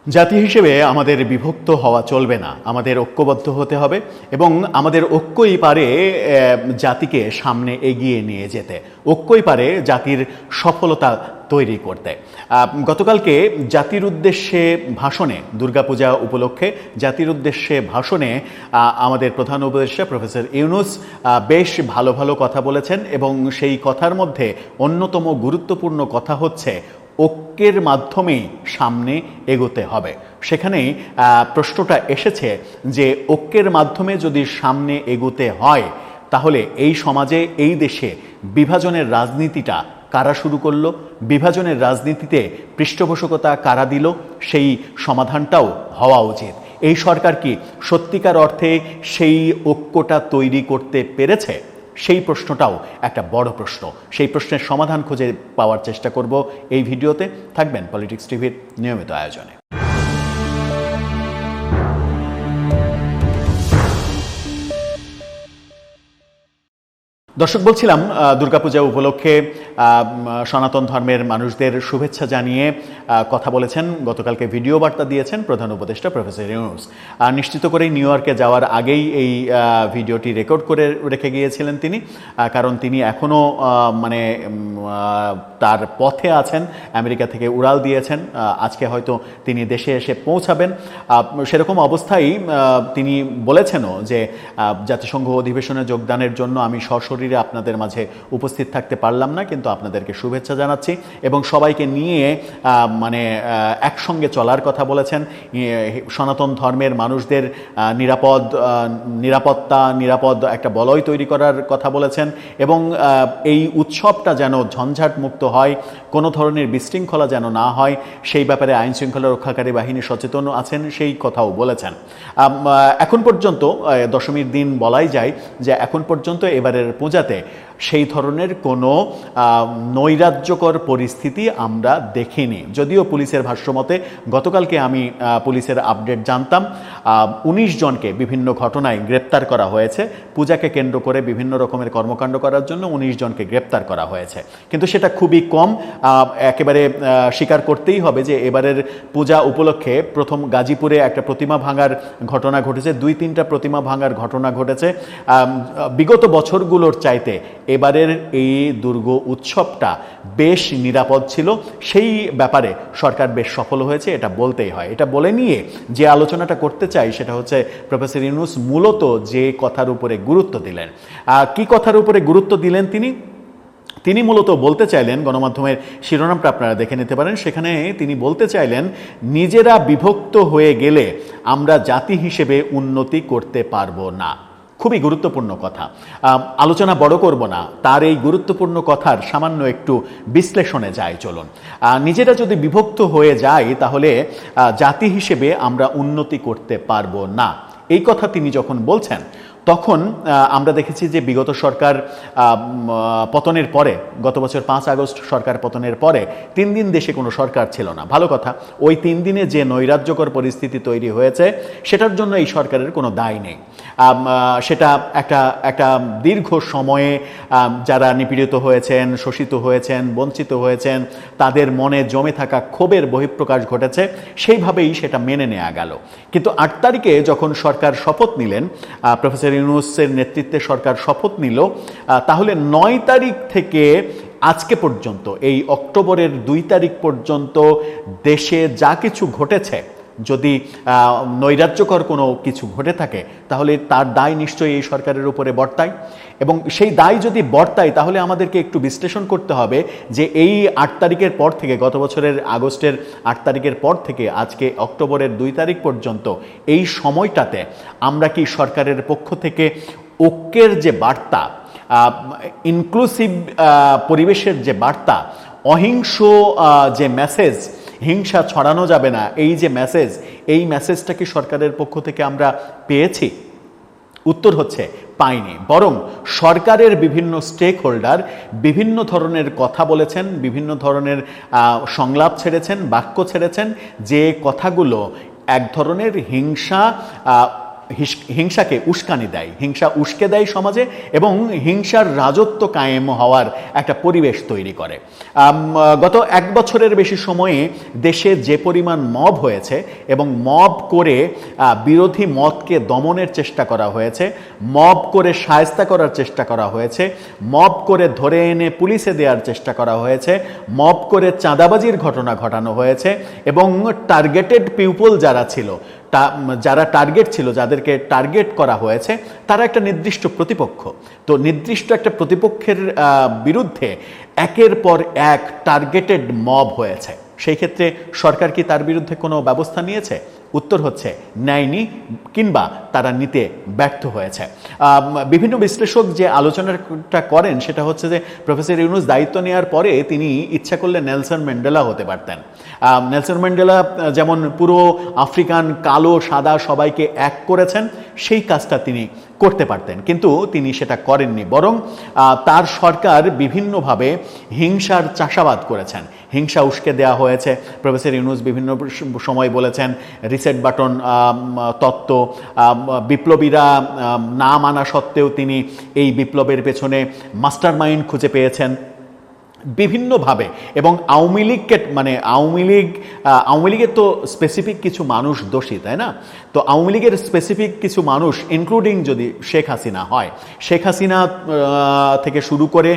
জাতি হিসেবে আমাদের বিভক্ত হওয়া চলবে না, আমাদের ঐক্যবদ্ধ হতে হবে এবং আমাদের ঐক্যই পারে জাতিকে সামনে এগিয়ে নিয়ে যেতে, ঐক্যই পারে জাতির সফলতা তৈরি করতে। গতকালকে জাতির উদ্দেশ্যে ভাষণে, দুর্গাপূজা উপলক্ষে জাতির উদ্দেশ্যে ভাষণে আমাদের প্রধান উপদেষ্টা প্রফেসর ইউনূস বেশ ভালো ভালো কথা বলেছেন এবং সেই কথার মধ্যে অন্যতম গুরুত্বপূর্ণ কথা হচ্ছে ঐক্যের মাধ্যমেই সামনে এগোতে হবে। সেখানে প্রশ্নটা এসেছে যে ঐক্যের মাধ্যমে যদি সামনে এগোতে হয় তাহলে এই সমাজে, এই দেশে বিভাজনের রাজনীতিটা কারা শুরু করলো, বিভাজনের রাজনীতিতে পৃষ্ঠপোষকতা কারা দিল, সেই সমাধানটাও হওয়া উচিত। এই সরকার কি সত্যিকার অর্থে সেই ঐক্যটা তৈরি করতে পেরেছে? সেই প্রশ্নটাও একটা বড় প্রশ্ন। সেই প্রশ্নের সমাধান খুঁজে পাওয়ার চেষ্টা করব এই ভিডিওতে। থাকবেন পলিটিক্স টিভির নিয়মিত আয়োজনে। দর্শক, বলছিলাম দুর্গাপূজা উপলক্ষে সনাতন ধর্মের মানুষদের শুভেচ্ছা জানিয়ে কথা বলেছেন, গতকালকে ভিডিও বার্তা দিয়েছেন প্রধান উপদেষ্টা প্রফেসর ইউনূস। নিশ্চিত করেই নিউ ইয়র্কে যাওয়ার আগেই এই ভিডিওটি রেকর্ড করে রেখে গিয়েছিলেন তিনি, কারণ তিনি এখনও তার পথে আছেন, আমেরিকা থেকে উড়াল দিয়েছেন, আজকে হয়তো তিনি দেশে এসে পৌঁছাবেন। সেরকম অবস্থায় তিনি বলেছেনও যে জাতিসংঘ অধিবেশনে যোগদানের জন্য আমি সশরীরে আপনাদের মাঝে উপস্থিত থাকতে পারলাম না, কিন্তু আপনাদেরকে শুভেচ্ছা জানাচ্ছি এবং সবাইকে নিয়ে একসঙ্গে চলার কথা বলেছেন। সনাতন ধর্মের মানুষদের নিরাপদ একটা বলয় তৈরি করার কথা বলেছেন এবং এই উৎসবটা যেন ঝঞ্ঝাট মুক্ত হয়, কোনো ধরনের বিশৃঙ্খলা যেন না হয়, সেই ব্যাপারে আইন শৃঙ্খলা রক্ষাকারী বাহিনী সচেতন আছেন, সেই কথাও বলেছেন। এখন পর্যন্ত দশমীর দিন বলাই যায় যে এখন পর্যন্ত এবারের পূজাতে সেই ধরনের কোনো নৈরাজ্যকর পরিস্থিতি আমরা দেখিনি। যদিও পুলিশের ভাষ্যমতে, গতকালকে আমি পুলিশের আপডেট জানতাম, 19 জনকে বিভিন্ন ঘটনায় গ্রেপ্তার করা হয়েছে। পূজাকে কেন্দ্র করে বিভিন্ন রকমের কর্মকাণ্ড করার জন্য 19 জনকে গ্রেপ্তার করা হয়েছে, কিন্তু সেটা খুবই কম। একেবারে স্বীকার করতেই হবে যে এবারের পূজা উপলক্ষে প্রথম গাজীপুরে একটা প্রতিমা ভাঙার ঘটনা ঘটেছে, 2-3টা প্রতিমা ভাঙার ঘটনা ঘটেছে। বিগত বছরগুলোর চাইতে এবারের এই দুর্গ উৎসবটা বেশ নিরাপদ ছিল, সেই ব্যাপারে সরকার বেশ সফল হয়েছে, এটা বলতেই হয়। এটা বলে নিয়ে যে আলোচনাটা করতে চাই সেটা হচ্ছে প্রফেসর ইউনূস মূলত যে কথার উপরে গুরুত্ব দিলেন। কি কথার উপরে গুরুত্ব দিলেন তিনি মূলত বলতে চাইলেন, গণমাধ্যমের শিরোনামটা আপনারা দেখে নিতে পারেন, সেখানে তিনি বলতে চাইলেন নিজেরা বিভক্ত হয়ে গেলে আমরা জাতি হিসেবে উন্নতি করতে পারবো না। খুবই গুরুত্বপূর্ণ কথা, আলোচনা বড় করব না, তার এই গুরুত্বপূর্ণ কথার সামান্য একটু বিশ্লেষণে যায় চলুন। নিজেরা যদি বিভক্ত হয়ে যায় তাহলে জাতি হিসেবে আমরা উন্নতি করতে পারবো না, এই কথা তিনি যখন বলছেন তখন আমরা দেখেছি যে বিগত সরকার পতনের পরে, গত বছর 5 আগস্ট সরকার পতনের পরে 3 দিন দেশে কোনো সরকার ছিল না। ভালো কথা, ওই 3 দিনে যে নৈরাজ্যকর পরিস্থিতি তৈরি হয়েছে সেটার জন্য এই সরকারের কোনো দায় নেই। সেটা একটা দীর্ঘ সময়ে যারা নিপীড়িত হয়েছেন, শোষিত হয়েছেন, বঞ্চিত হয়েছেন, তাদের মনে জমে থাকা ক্ষোভের বহিঃপ্রকাশ ঘটেছে, সেইভাবেই সেটা মেনে নেওয়া গেল। কিন্তু 8 তারিখে যখন সরকার শপথ নিলেন, প্রফেসর ইউনূসের নেতৃত্বে সরকার শপথ নিল, তাহলে 9 তারিখ থেকে আজকে পর্যন্ত, এই অক্টোবরের 2 তারিখ পর্যন্ত দেশে যা কিছু ঘটেছে, যদি নৈরাজ্যকর কোনো কিছু ঘটে থাকে তাহলে তার দায় নিশ্চয়ই এই সরকারের উপরে বর্তায় এবং সেই দায় যদি বর্তায় তাহলে আমাদেরকে একটু বিশ্লেষণ করতে হবে যে এই 8 তারিখের পর থেকে, গত বছরের আগস্টের 8 তারিখের পর থেকে আজকে অক্টোবরের 2 তারিখ পর্যন্ত এই সময়টাতে আমরা কি সরকারের পক্ষ থেকে ঐক্যের যে বার্তা, ইনক্লুসিভ পরিবেশের যে বার্তা, অহিংস যে মেসেজ, হিংসা ছড়ানো যাবে না এই যে মেসেজ, এই মেসেজটা কি সরকারের পক্ষ থেকে আমরা পেয়েছি? উত্তর হচ্ছে পাইনি। বরং সরকারের বিভিন্ন স্টেক হোল্ডার বিভিন্ন ধরনের কথা বলেছেন, বিভিন্ন ধরনের সংলাপ ছেড়েছেন, বাক্য ছেড়েছেন, যে কথাগুলো এক ধরনের হিংসা হিংসাকে উস্কানি দেয়, হিংসা উস্কে দেয় সমাজে এবং হিংসার রাজত্ব কায়েম হওয়ার একটা পরিবেশ তৈরি করে। গত 1 বছরের বেশি সময়ে দেশে যে পরিমাণ মব হয়েছে এবং মব করে বিরোধী মতকে দমনের চেষ্টা করা হয়েছে, মব করে শায়েস্তা করার চেষ্টা করা হয়েছে, মব করে ধরে এনে পুলিশে দেওয়ার চেষ্টা করা হয়েছে, মব করে চাঁদাবাজির ঘটনা ঘটানো হয়েছে এবং টার্গেটেড পিপল যারা ছিল, যারা টার্গেট ছিল, যাদেরকে টার্গেট করা হয়েছে, তারা একটা নির্দিষ্ট প্রতিপক্ষ। তো নির্দিষ্ট একটা প্রতিপক্ষের বিরুদ্ধে একের পর এক টার্গেটেড মব হয়েছে। সেই ক্ষেত্রে সরকার কি তার বিরুদ্ধে কোনো ব্যবস্থা নিয়েছে? উত্তর হচ্ছে নেয়নি, কিংবা তারা নিতে ব্যর্থ হয়েছে। বিভিন্ন বিশ্লেষক যে আলোচনাটা করেন সেটা হচ্ছে যে প্রফেসর ইউনূস দায়িত্ব নেওয়ার পরে তিনি ইচ্ছা করলে নেলসন ম্যান্ডেলা হতে পারতেন। নেলসন ম্যান্ডেলা যেমন পুরো আফ্রিকান কালো সাদা সবাইকে এক করেছেন, সেই কাজটা তিনি করতে পারতেন, কিন্তু তিনি সেটা করেননি। বরং তার সরকার বিভিন্নভাবে হিংসার চাষাবাদ করেছেন, হিংসা উস্কে দেওয়া হয়েছে। প্রফেসর ইউনূস বিভিন্ন সময় বলেছেন রিসেট বাটন তত্ত্ব, বিপ্লবীরা না মানা সত্ত্বেও তিনি এই বিপ্লবের পেছনে মাস্টার মাইন্ড খুঁজে পেয়েছেন বিভিন্নভাবে। এবং আওয়ামী লীগের তো স্পেসিফিক কিছু মানুষ দোষী, তাই না? তো আওয়ামী লীগের স্পেসিফিক কিছু মানুষ, ইনক্লুডিং যদি শেখ হাসিনা হয়, শেখ হাসিনা থেকে শুরু করে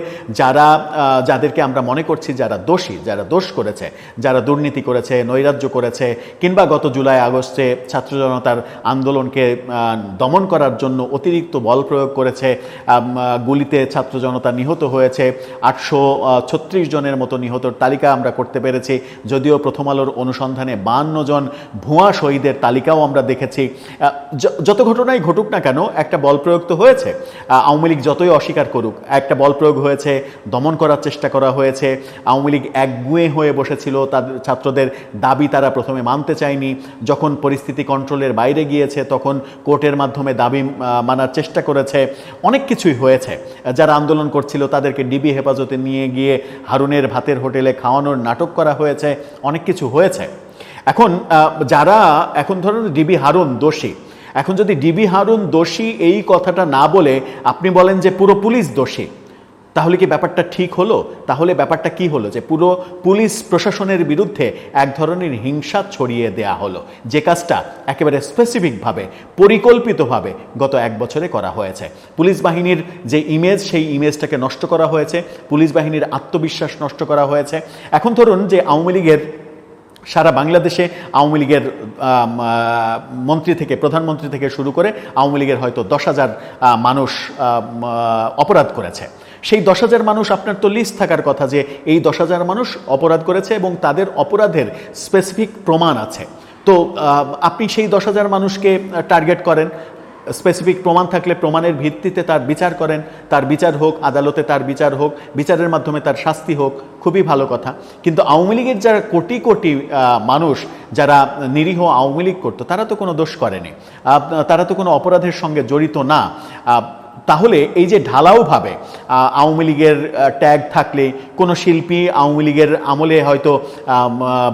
যাদেরকে আমরা মনে করছি যারা দোষী, যারা দোষ করেছে, যারা দুর্নীতি করেছে, নৈরাজ্য করেছে, কিংবা গত জুলাই আগস্টে ছাত্র জনতার আন্দোলনকে দমন করার জন্য অতিরিক্ত বল প্রয়োগ করেছে, গুলিতে ছাত্র জনতা নিহত হয়েছে, 836 জনের মতো নিহতর তালিকা আমরা করতে পেরেছি। যদিও প্রথম আলোর অনুসন্ধানে 52 জন ভুয়া শহীদের তালিকাও আমরা দেখেছি। যত ঘটনাই ঘটুক না কেন, একটা বল প্রয়োগ তো হয়েছে। আওয়ামী লীগ যতই অস্বীকার করুক, একটা বল প্রয়োগ হয়েছে, দমন করার চেষ্টা করা হয়েছে। আওয়ামী লীগ একগুঁয়ে হয়ে বসেছিল, তাদের ছাত্রদের দাবি তারা প্রথমে মানতে চায়নি। যখন পরিস্থিতি কন্ট্রোলের বাইরে গিয়েছে তখন কোর্টের মাধ্যমে দাবি মানার চেষ্টা করেছে। অনেক কিছুই হয়েছে। যারা আন্দোলন করছিল তাদেরকে ডিবি হেফাজতে নিয়ে গিয়ে হারুনের ভাতের হোটেলে খাওয়ানোর নাটক করা হয়েছে, অনেক কিছু হয়েছে। এখন ধরুন ডিবি হারুন দোষী, এখন যদি ডিবি হারুন দোষী এই কথাটা না বলে আপনি বলেন যে পুরো পুলিশ দোষী, তাহলে কি ব্যাপারটা ঠিক হলো? তাহলে ব্যাপারটা কি হলো? যে পুরো পুলিশ প্রশাসনের বিরুদ্ধে এক ধরনের হিংসা ছড়িয়ে দেয়া হলো, যে কাজটা একেবারে স্পেসিফিকভাবে পরিকল্পিতভাবে গত 1 বছরে করা হয়েছে। পুলিশ বাহিনীর যে ইমেজ, সেই ইমেজটাকে নষ্ট করা হয়েছে, পুলিশ বাহিনীর আত্মবিশ্বাস নষ্ট করা হয়েছে। এখন ধরুন যে আওয়ামী লীগের সারা বাংলাদেশে আওয়ামী লীগের মন্ত্রী থেকে প্রধানমন্ত্রী থেকে শুরু করে আওয়ামী লীগের হয়তো 10,000 মানুষ অপরাধ করেছে। সেই 10,000 মানুষ, আপনার তো লিস্ট থাকার কথা যে এই 10,000 মানুষ অপরাধ করেছে এবং তাদের অপরাধের স্পেসিফিক প্রমাণ আছে। তো আপনি সেই 10,000 মানুষকে টার্গেট করেন, স্পেসিফিক প্রমাণ থাকলে প্রমাণের ভিত্তিতে তার বিচার করেন, তার বিচার হোক, আদালতে তার বিচার হোক, বিচারের মাধ্যমে তার শাস্তি হোক, খুবই ভালো কথা। কিন্তু আওয়ামী লীগের যারা কোটি কোটি মানুষ, যারা নিরীহ আওয়ামী লীগ করতো, তারা তো কোনো দোষ করেনি, তারা তো কোনো অপরাধের সঙ্গে জড়িত না। তাহলে এই যে ঢালাওভাবে আওয়ামী লীগের ট্যাগ থাকলে কোনো শিল্পী আওয়ামী লীগের আমলে হয়তো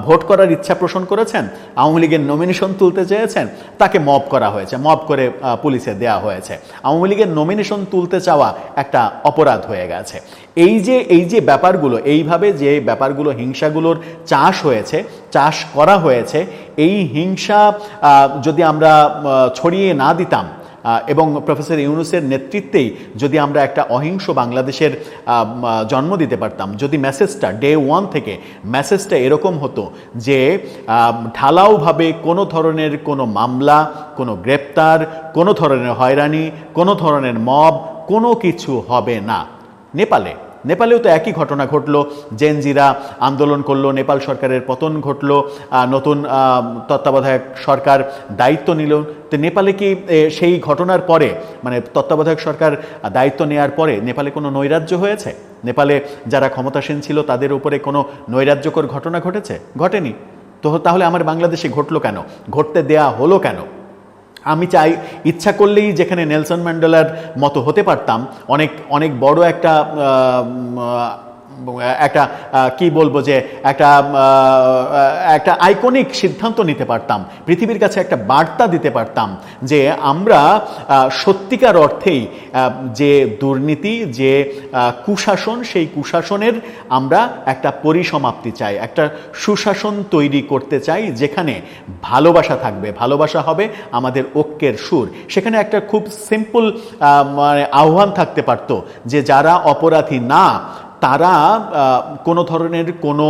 ভোট করার ইচ্ছা পোষণ করেছেন, আওয়ামী লীগের নমিনেশন তুলতে চেয়েছেন, তাকে মব করা হয়েছে, মব করে পুলিশে দেয়া হয়েছে। আওয়ামী লীগের নমিনেশন তুলতে চাওয়া একটা অপরাধ হয়ে গেছে। এই যে ব্যাপারগুলো, এইভাবে যে ব্যাপারগুলো, হিংসাগুলোর চাষ করা হয়েছে, এই হিংসা যদি আমরা ছড়িয়ে না দিতাম এবং প্রফেসর ইউনূসের নেতৃত্বেই যদি আমরা একটা অহিংস বাংলাদেশের জন্ম দিতে পারতাম, যদি মেসেজটা ডে 1 থেকে মেসেজটা এরকম হতো যে ঢালাওভাবে কোনো ধরনের কোনো মামলা, কোনো গ্রেপ্তার, কোনো ধরনের হয়রানি, কোনো ধরনের মব, কোনো কিছু হবে না। নেপালেও তো একই ঘটনা ঘটলো, জেনজিরা আন্দোলন করলো, নেপাল সরকারের পতন ঘটলো, নতুন তত্ত্বাবধায়ক সরকার দায়িত্ব নিল। তো নেপালে কি সেই ঘটনার পরে, মানে তত্ত্বাবধায়ক সরকার দায়িত্ব নেওয়ার পরে নেপালে কোনো নৈরাজ্য হয়েছে? নেপালে যারা ক্ষমতাসীন ছিল তাদের উপরে কোনো নৈরাজ্যকর ঘটনা ঘটেছে? ঘটেনি। তো তাহলে আমার বাংলাদেশে ঘটলো কেন? ঘটতে দেয়া হলো কেন? আমি চাই ইচ্ছা করলেই যেখানে নেলসন ম্যান্ডেলার মতো হতে পারতাম, অনেক বড় একটা একটা কি বলবো যে একটা একটা আইকনিক সিদ্ধান্ত নিতে পারতাম, পৃথিবীর কাছে একটা বার্তা দিতে পারতাম যে আমরা সত্যিকার অর্থেই যে দুর্নীতি, যে কুশাসন, সেই কুশাসনের আমরা একটা পরিসমাপ্তি চাই, একটা সুশাসন তৈরি করতে চাই যেখানে ভালোবাসা থাকবে, ভালোবাসা হবে আমাদের ঐক্যের সুর। সেখানে একটা খুব সিম্পল মানে আহ্বান থাকতে পারত যে যারা অপরাধী না তারা কোনো ধরনের কোনো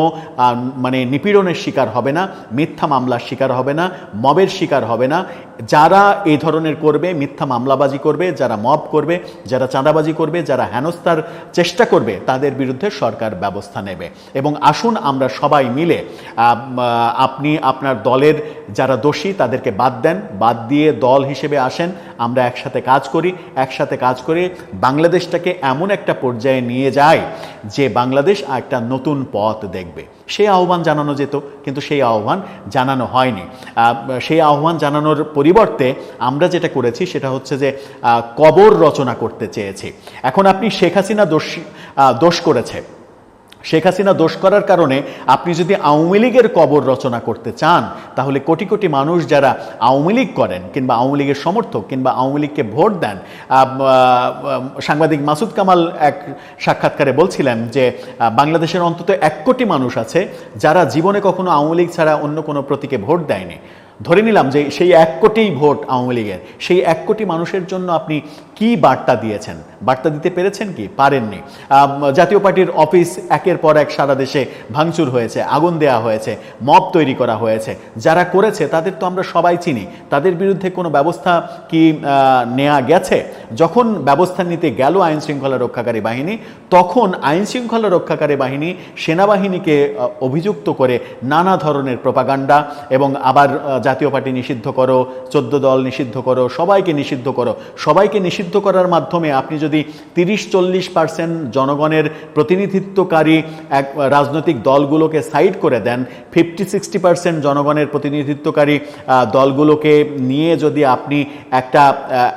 মানে নিপীড়নের শিকার হবে না, মিথ্যা মামলার শিকার হবে না, মবের শিকার হবে না। যারা এই ধরনের করবে, মিথ্যা মামলাবাজি করবে, যারা মব করবে, যারা চাঁদাবাজি করবে, যারা হেনস্থার চেষ্টা করবে, তাদের বিরুদ্ধে সরকার ব্যবস্থা নেবে। এবং আসুন আমরা সবাই মিলে, আপনি আপনার দলের যারা দোষী তাদেরকে বাদ দেন, বাদ দিয়ে দল হিসেবে আসেন, আমরা একসাথে কাজ করি, একসাথে কাজ করে বাংলাদেশটাকে এমন একটা পর্যায়ে নিয়ে যাই যে বাংলাদেশ একটা নতুন পথ দেখবে। সেই আহ্বান জানানো যেত, কিন্তু সেই আহ্বান জানানো হয়নি। সেই আহ্বান জানানোর পরিবর্তে আমরা যেটা করেছি সেটা হচ্ছে যে কবর রচনা করতে চেয়েছি। এখন আপনি শেখ হাসিনা দোষ করেছে, শেখ হাসিনা দোষ করার কারণে আপনি যদি আওয়ামী লীগের কবর রচনা করতে চান, তাহলে কোটি কোটি মানুষ যারা আওয়ামী লীগ করেন কিংবা আওয়ামী লীগের সমর্থক কিংবা আওয়ামী লীগকে ভোট দেন, সাংবাদিক মাসুদ কামাল এক সাক্ষাৎকারে বলছিলেন যে বাংলাদেশের অন্তত 1 কোটি মানুষ আছে যারা জীবনে কখনো আওয়ামী লীগ ছাড়া অন্য কোনো প্রতীকে ভোট দেয়নি। ধরে নিলাম যে সেই 1 কোটি ভোট আওয়ামী লীগের, সেই 1 কোটি মানুষের জন্য আপনি কি বার্তা দিয়েছেন? বার্তা দিতে পেরেছেন কি? পারেননি। জাতীয় পার্টির অফিস একের পর এক সারা দেশে ভাঙচুর হয়েছে, আগুন দেওয়া হয়েছে, মব তৈরি করা হয়েছে। যারা করেছে তাদের তো আমরা সবাই চিনি, তাদের বিরুদ্ধে কোনো ব্যবস্থা কি নেওয়া গেছে? যখন ব্যবস্থা নিতে গেল আইন শৃঙ্খলা রক্ষাকারী বাহিনী, তখন আইন শৃঙ্খলা রক্ষাকারী বাহিনী সেনাবাহিনীকে অভিযুক্ত করে নানা ধরনের প্রপাগান্ডা এবং আবার জাতীয় পার্টি নিষিদ্ধ করো, 14 দল নিষিদ্ধ করো, সবাইকে নিষিদ্ধ করো। সবাইকে নিষিদ্ধ করার মাধ্যমে আপনি যদি 30-40% জনগণের প্রতিনিধিত্বকারী এক রাজনৈতিক দলগুলোকে সাইড করে দেন, 50-60% জনগণের প্রতিনিধিত্বকারী দলগুলোকে নিয়ে যদি আপনি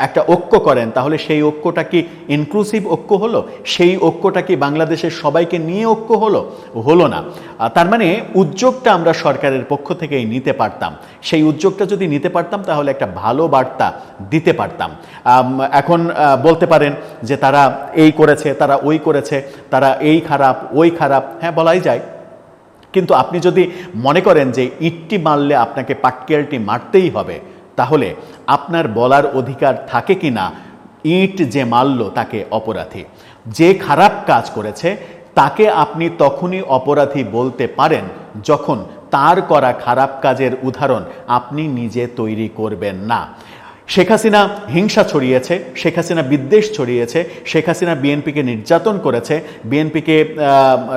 একটা ঐক্য করেন, তাহলে সেই ঐক্যটা কি ইনক্লুসিভ ঐক্য হলো? সেই ঐক্যটা কি বাংলাদেশের সবাইকে নিয়ে ঐক্য হলো? হলো না। তার মানে উদ্যোগটা আমরা সরকারের পক্ষ থেকেই নিতে পারতাম। সেই উদ্যোগটা যদি নিতে পারতাম তাহলে একটা ভালো বার্তা দিতে পারতাম। এখন বলতে পারেন যে তারা এই করেছে, তারা ওই করেছে, তারা এই খারাপ ওই খারাপ, হ্যাঁ বলাই যায়। কিন্তু আপনি যদি মনে করেন যে ইটটি মারলে আপনাকে পাটকেলটি মারতেই হবে, তাহলে আপনার বলার অধিকার থাকে কি না ইট যে মারল তাকে অপরাধী, যে খারাপ কাজ করেছে তাকে আপনি তখনই অপরাধী বলতে পারেন যখন তার করা খারাপ কাজের উদাহরণ আপনি নিজে তৈরি করবেন না। শেখ হাসিনা হিংসা ছড়িয়েছে, শেখ হাসিনা বিদ্বেষ ছড়িয়েছে, শেখ হাসিনা বিএনপিকে নির্যাতন করেছে, বিএনপিকে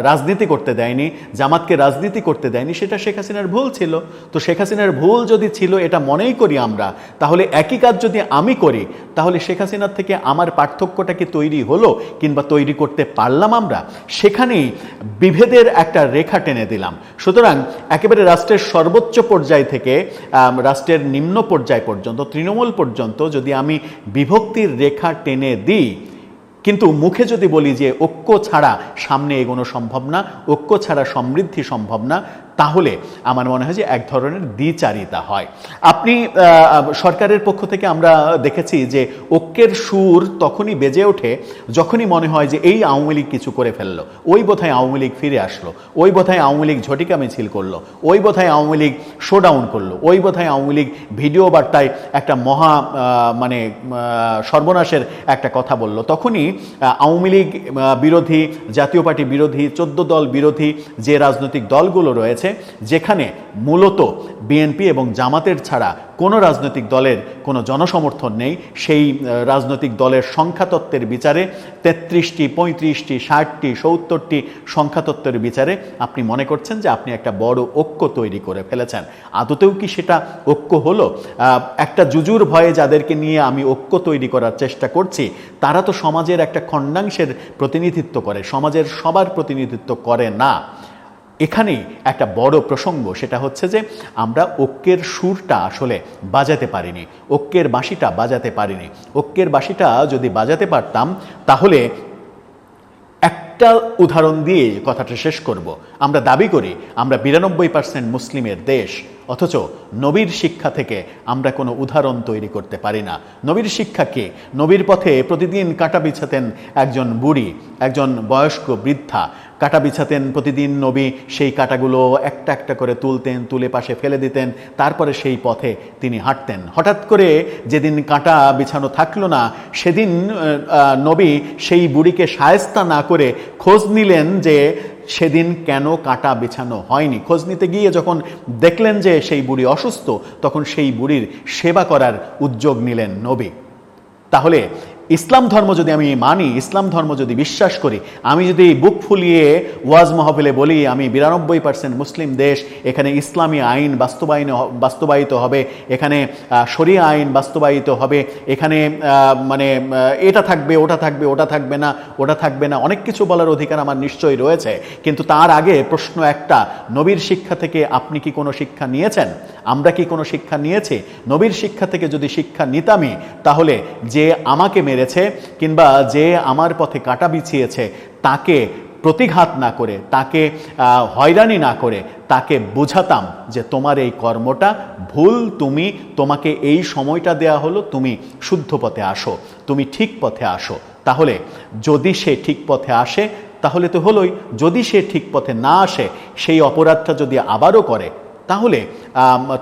রাজনীতি করতে দেয়নি, জামাতকে রাজনীতি করতে দেয়নি, সেটা শেখ হাসিনার ভুল ছিল। তো শেখ হাসিনার ভুল যদি ছিল এটা মনেই করি আমরা, তাহলে একই কাজ যদি আমি করি, তাহলে শেখ হাসিনার থেকে আমার পার্থক্যটা কি তৈরি হলো কিংবা তৈরি করতে পারলাম আমরা? সেখানেই বিভেদের একটা রেখা টেনে দিলাম। সুতরাং একেবারে রাষ্ট্রের সর্বোচ্চ পর্যায় থেকে রাষ্ট্রের নিম্ন পর্যায় পর্যন্ত, তৃণমূল পর্যন্ত যদি আমি বিভক্তির রেখা টেনে দিই, কিন্তু মুখে যদি বলি যে ঐক্য ছাড়া সামনে এগোনো সম্ভব না, ঐক্য ছাড়া সমৃদ্ধি সম্ভব না, তাহলে আমার মনে হয় যে এক ধরনের দ্বিচারিতা হয়। আপনি সরকারের পক্ষ থেকে আমরা দেখেছি যে ঐক্যের সুর তখনই বেজে ওঠে যখনই মনে হয় যে এই আওয়ামী লীগ কিছু করে ফেললো, ওই বোধহয় আওয়ামী লীগ ফিরে আসলো, ওই বোধহয় আওয়ামী লীগ ঝটিকা মিছিল করলো, ওই বোধহয় আওয়ামী লীগ শোডাউন করলো, ওই বোধহয় আওয়ামী লীগ ভিডিও বার্তায় একটা মহা মানে সর্বনাশের একটা কথা বলল। তখনই আওয়ামী লীগ বিরোধী, জাতীয় পার্টি বিরোধী, 14 দল বিরোধী যে রাজনৈতিক দলগুলো রয়েছে, যেখানে মূলত বিএনপি এবং জামাতের ছাড়া কোনো রাজনৈতিক দলের কোনো জনসমর্থন নেই, সেই রাজনৈতিক দলের সংখ্যাতত্ত্বের বিচারে 33টি, 35টি, 60টি, 70টি সংখ্যাতত্ত্বের বিচারে আপনি মনে করছেন যে আপনি একটা বড় ঐক্য তৈরি করে ফেলেছেন। আদতেও কি সেটা ঐক্য হলো? একটা জুজুর ভয়ে যাদেরকে নিয়ে আমি ঐক্য তৈরি করার চেষ্টা করছি, তারা তো সমাজের একটা খণ্ডাংশের প্রতিনিধিত্ব করে, সমাজের সবার প্রতিনিধিত্ব করে না। এখানেই একটা বড় প্রসঙ্গ, সেটা হচ্ছে যে আমরা ঐক্যের সুরটা আসলে বাজাতে পারিনি, ঐক্যের বাঁশিটা বাজাতে পারিনি। ঐক্যের বাঁশিটা যদি বাজাতে পারতাম তাহলে একটা উদাহরণ দিয়ে কথাটা শেষ করব। আমরা দাবি করি আমরা 92% মুসলিমের দেশ, অথচ নবীর শিক্ষা থেকে আমরা কোনো উদাহরণ তৈরি করতে পারি না। নবীর শিক্ষা কি? নবীর পথে প্রতিদিন কাঁটা বিছাতেন একজন বুড়ি, একজন বয়স্ক বৃদ্ধা কাঁটা বিছাতেন প্রতিদিন। নবী সেই কাঁটাগুলো একটা একটা করে তুলতেন, তুলে পাশে ফেলে দিতেন, তারপরে সেই পথে তিনি হাঁটতেন। হঠাৎ করে যেদিন কাঁটা বিছানো থাকলো না, সেদিন নবী সেই বুড়িকে শায়েস্তা না করে খোঁজ নিলেন যে সেদিন কেন কাঁটা বিছানো হয়নি। খোঁজ নিতে গিয়ে যখন দেখলেন যে সেই বুড়ি অসুস্থ, তখন সেই বুড়ির সেবা করার উদ্যোগ নিলেন নবী। তাহলে ইসলাম ধর্ম যদি আমি মানি, ইসলাম ধর্ম যদি বিশ্বাস করি, আমি যদি বুক ফুলিয়ে ওয়াজ মাহফিলে বলি আমি 92% মুসলিম দেশ, এখানে ইসলামী আইন বাস্তবায়িত হবে, এখানে শরিয়া আইন বাস্তবায়িত হবে, এখানে এটা থাকবে, ওটা থাকবে, ওটা থাকবে না, ওটা থাকবে না, অনেক কিছু বলার অধিকার আমার নিশ্চয়ই রয়েছে। কিন্তু তার আগে প্রশ্ন একটা, নবীর শিক্ষা থেকে আপনি কি কোনো শিক্ষা নিয়েছেন? আমরা কি কোনো শিক্ষা নিয়েছি? নবীর শিক্ষা থেকে যদি শিক্ষা নিতামই, তাহলে যে আমাকে মেরেছে কিংবা যে আমার পথে কাঁটা বিছিয়েছে তাকে প্রতিঘাত না করে, তাকে হয়রানি না করে, তাকে বোঝাতাম যে তোমার এই কর্মটা ভুল, তোমাকে এই সময়টা দেয়া হলো, তুমি শুদ্ধ পথে আসো, তুমি ঠিক পথে আসো। তাহলে যদি সে ঠিক পথে আসে তাহলে তো হলোই। যদি সে ঠিক পথে না আসে, সেই অপরাধটা যদি আবারও করে, তাহলে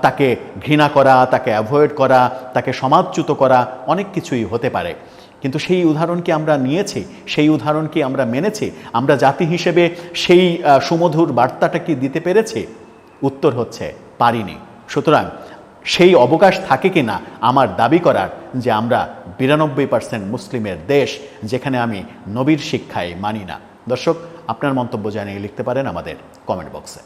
তাকে ঘৃণা করা, তাকে অ্যাভয়েড করা, তাকে সমাজচ্যুত করা অনেক কিছুই হতে পারে। কিন্তু সেই উদাহরণ কি আমরা নিয়েছি? সেই উদাহরণ কি আমরা মেনেছি? আমরা জাতি হিসেবে সেই সুমধুর বার্তাটা কি দিতে পেরেছি? উত্তর হচ্ছে পারিনি। সুতরাং সেই অবকাশ থাকে কি না আমার দাবি করার যে আমরা 92% মুসলিমের দেশ, যেখানে আমি নবীর শিক্ষায় মানি না। দর্শক, আপনার মন্তব্য জানিয়ে লিখতে পারেন আমাদের কমেন্ট বক্সে।